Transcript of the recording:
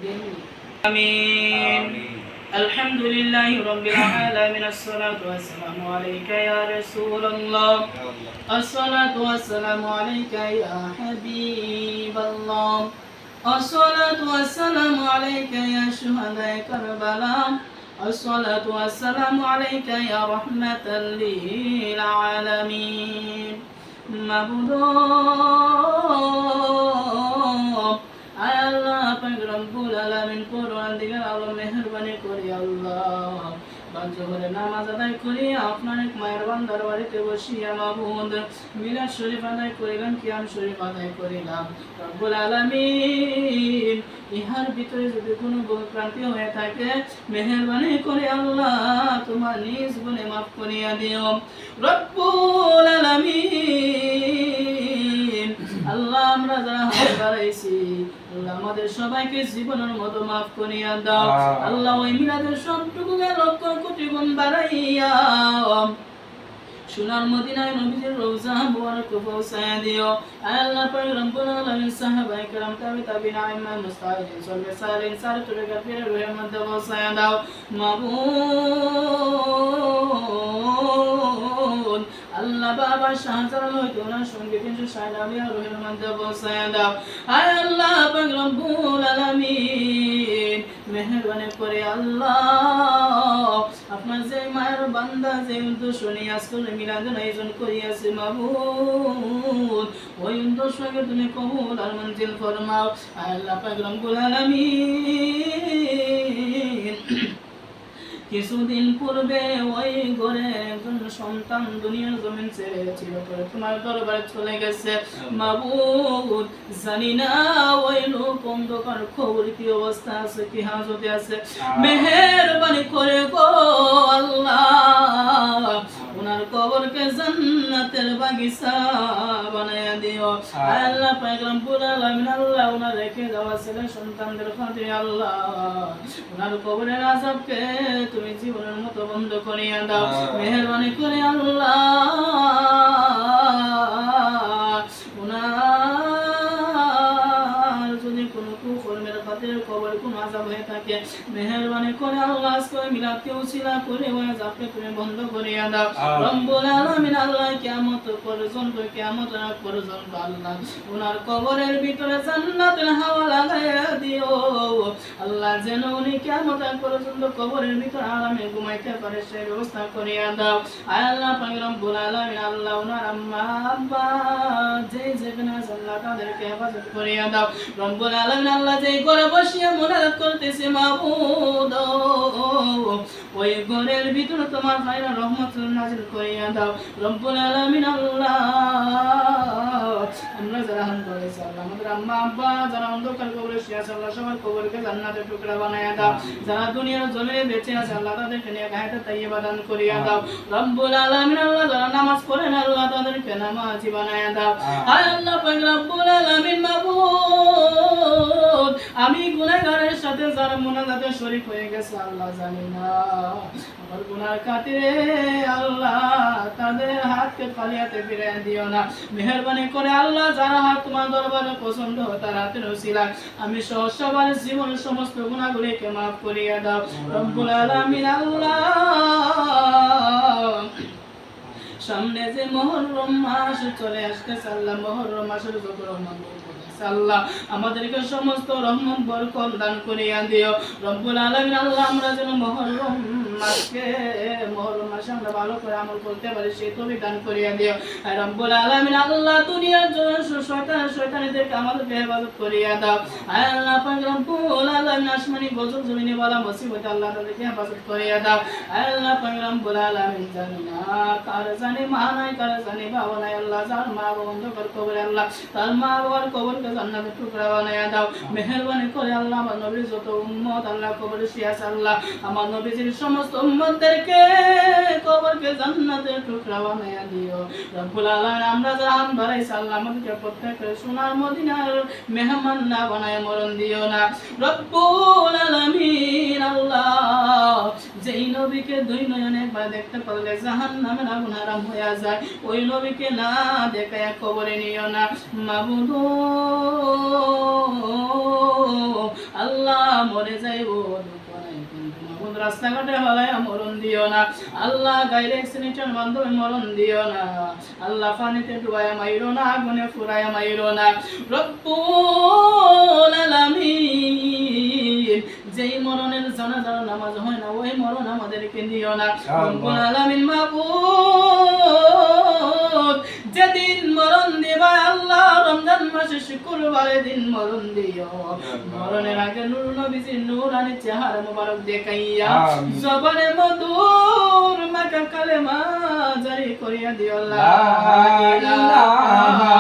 آمين. الحمد لله رب العالمين. الصلاة والسلام عليك يا رسول الله. الصلاة والسلام عليك يا حبيب الله. الصلاة والسلام عليك يا شهداء كربلاء. الصلاة والسلام عليك يا رحمة للعالمين. معبود আয় আল্লাহ পাক রব্বুল আলামিন কোরআন দিগার আলো মেহেরবানি করি আল্লাহ বাধ্য করে নামাজ আদায় করি আপনার এক মায়ের বান্দার বাড়িতে বসিয়া মাবুদ মিলাদ শরীফ আদায় করিলাম কিয়াম শরীফ আদায় করিলাম রব্বুল আলামিন ইহার ভিতরে যদি কোনো ভুলক্রান্তি হয়ে থাকে মেহেরবানি করে আল্লাহ তোমার নিজ গুণে মাফ করিয়া দিও রব্বুল আলামিন আল্লাহ আমরা যারা হাত বাড়াইছি আল্লাহ আমাদের সবাইকে জীবনের মতো মাফ করিয়া দাও আল্লাহ ওই মিলাদের সবটুকুকে লক্ষ কোটি গুণ বাড়াইয়া সোনার মদিনায় নবীজির রওজা মুবারক পৌঁছায়া দিও আল্লাহ পাক রব্বুল আলামিন সাহাবায়ে কেরাম তাবিঈন আইম্মা মুস্তাহিদিন সালিহিন সারতুল গাফির রুহের মধ্যে পৌঁছায়া দাও মাবুদ আল্লাহ বাবা শাহজালাল হইতে ওনার সঙ্গে 360 আলিয়া রুহের মধ্যে পৌঁছায়া দাও আয় আল্লাহ পাক রব্বুল আলামিন মেহেরবানি করে আল্লাহ আপনার যে মায়ের বান্দা যে উদ্দেশ্য নিয়ে আজকে মিলাদের আয়োজন করিয়াছে মাবুদ ওই উদ্দেশ্যকে তুমি কবুল আর মঞ্জিল ফরমাও আল্লাহ পাক রব্বুল আলামিন কিছুদিন পূর্বে ওই ঘরে একজন সন্তান দুনিয়ার জমিন ছেড়ে চিরতরে তোমার দরবারে চলে গেছে মাবুদ জানি না ওই লোক অন্ধকার খবর কি অবস্থা আছে কি হাজতে আছে মেহেরবানি করে গো আল্লাহ ওনার কবরকে জান্নাতের বাগিচা বানায়া দিও আল্লাহ পাক রব্বুল আলামিন আল্লাহ ওনার রেখে যাওয়া ছেলে সন্তানদের খাতিরে আল্লাহ ওনার কবরের আযাবকে তুমি জীবনের মতো বন্ধ করিয়া দাও মেহেরবানি করে আল্লাহ ওনার যদি কোনো কুকর্মের খাতিরে কবরে কোনো আযাব হয়ে থাকে মেহেরবানি করে আল্লাহ আজকে মিলাদকে উসিলা করে ওই আযাবকে তুমি বন্ধ করিয়া দাও রব্বুল আলামিন আল্লাহ কিয়ামত পর্যন্ত আল্লাহ ওনার কবরের ভিতরে জান্নাতের হাওয়া লাগাইয়া দিও আল্লাহ যেন উনি কিয়ামত পর্যন্ত কবরের ভিতরে আরামে ঘুমাইতে পারে সেই ব্যবস্থা করিয়া দাও আল্লাহ পাক রব্বুল আলামিন আল্লাহ ওনার আম্মা আব্বা যে যেখানে আছে আল্লাহ তাদেরকে হেফাজত করিয়া দাও রব্বুল আলামিন আল্লাহ যেই ঘরে বসিয়া মুনাজাত করতেছে মাবুদ ওই ঘরের ভিতরে তোমার খায়রা রহমত নাযিল করিয়া দাও রব্বুল আলামিন আল্লাহ আমরা যারা হান করেছি আল্লাহ আমাদের আম্মা আব্বা যারা অন্ধকার কবরে শুয়ে আছে আল্লাহ সবার কবরকে জান্নাতের টুকরা বানায়া দাও যারা দুনিয়ার জমিনে বেঁচে আছে আল্লাহ তাদেরকে নিয়ে হায়াতে তাইয়্যিবা দান করিয়া দাও রব্বুল আলামিন আল্লাহ যারা নামাজ পড়েন আল্লাহ তাদেরকে নামাজি বানায়া দাও আয় আল্লাহ পাক রব্বুল আলামিন মাবুদ আমি গুনাহগারের সাথে যারা মুনাজাতে শরীক হয়ে গেছে আল্লাহ জানি না আমার গুনার খাতিরে আল্লাহ তাদের হাতকে খালি হাতে ফিরিয়ে দিও না মেহেরবানি করে আল্লাহ যারা হাত তোমার দরবারে পছন্দ তার হাতের উসিলা আমি সহ সবার জীবনের সমস্ত গুনাহগুলিকে মাফ করিয়া দাও রব্বুল আলামিন আল্লাহ সামনে যে মুহররম মাস চলে আসতেছে আল্লাহ মুহররম মাসের যত রহমত আল্লাহ আমাদেরকে সমস্ত রহমত বরকত দান করিয়া দিও রব্বুল আলামিন আল্লাহ আমরা যেন মুহররম মাসে আমরা ভালো করে আমল করতে পারি সেই তৌফিক দান করিয়া দিও আর রব্বুল আলামিন আল্লাহ দুনিয়ার শয়তানদেরকে আমাদেরকে হেফাজত করিয়া দাও আয় আল্লাহ পাক রব্বুল আলামিন আসমানি গজব জমিনে ওয়ালা মুসিবত আল্লাহ তাদেরকে হেফাজত করিয়া দাও আয় আল্লাহ পাক রব্বুল আলামিন জানি না কার জানি মা নাই কার জানি বাবা নাই আল্লাহ যার মা বাবা অন্ধকার কবরে আল্লাহ তার মা বাবার কবরকে জান্নাতের টুকরা বানায়া দাও মেহেরবানি করে আল্লাহ আমার নবীর যত উম্মত আল্লাহ কবরে শুয়ে আছে আল্লাহ আমার নবীর সমস্ত উম্মতদেরকে কবরকে জান্নাতের টুকরা বানায়া দিও রব্বুল আলামিন আমরা যারা হাত বাড়াইছি আল্লাহ আমাদেরকে প্রত্যেককে সোনার মদিনার মেহমান না বানায় মরণ দিও না রব্বুল আলামিন আল্লাহ যেই নবীকে দুই নয়নে একবার দেখতে পারলে জাহান্নামের আগুন হারাম হয়ে যায়, ওই নবীকে না দেখায়া কবরে নিও না। মাবুদ আল্লাহ মরে যাইবো রাস্তাঘাটে হলায় মরণ দিও না আল্লাহ, গাইলে অ্যাক্সিডেন্টের মাধ্যমে মরণ দিও না আল্লাহ, পানিতে ডুবায়া মাইরো না, আগুনে ফুরায়া মাইরো না। রব্বুল আলামিন যেই মরণের জানাজার নামাজ হয় না ওই মরণ আমাদেরকে দিও না। রব্বুল আলামিন মাবুদ যেদিন মরণ দিবা আল্লাহ রমজান মাসে শুক্রবারের দিন মরণ দিও, মরণের আগে নূর নবীজির নূরানি চেহারা মোবারক দেখাইয়া জবানে মধুর মাকা কালেমা জারি করিয়া দিও। লা ইলাহা